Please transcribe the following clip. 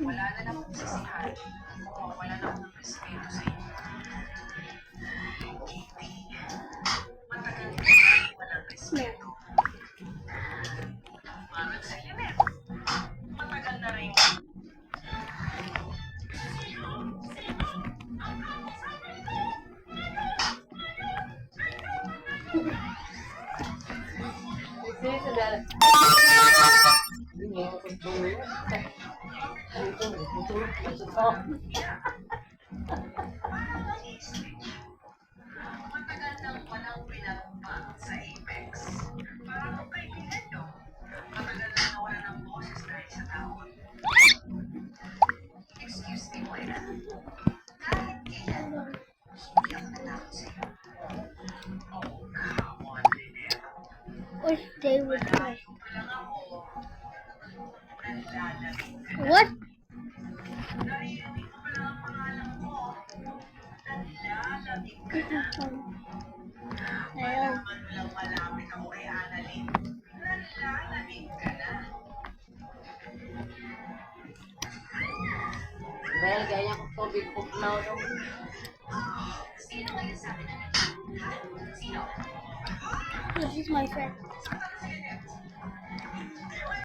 Wala na lang sisihan. Oo, wala na akong respeto sa inyo. Kitty, matagal na walang respeto. Parang sa Lynette, matagal na rin. Matagal nang walang pinagpag sa Apex. Parang kaibigan nyo. Matagal nang nawala ng boses dahil sa tawag. Excuse me, Moira. Kahit kailan, hindi ako natakot sa'yo. Oh, come on, Lynette. Or stay with her. Malayo pa lang ako. Nanlalamig ka na. What? Naririnig ko pa lang ang pangalan mo. Nanlalamig ka na. Ayaw. Malaman mo lang malapit ako kay Annalyn. Nanlalamig ka na. Well, gaya ko tubig ko na ako. Sino kayo sabi na nanlalamig? Ha? Sino? This is my friend. Saan si Lynette?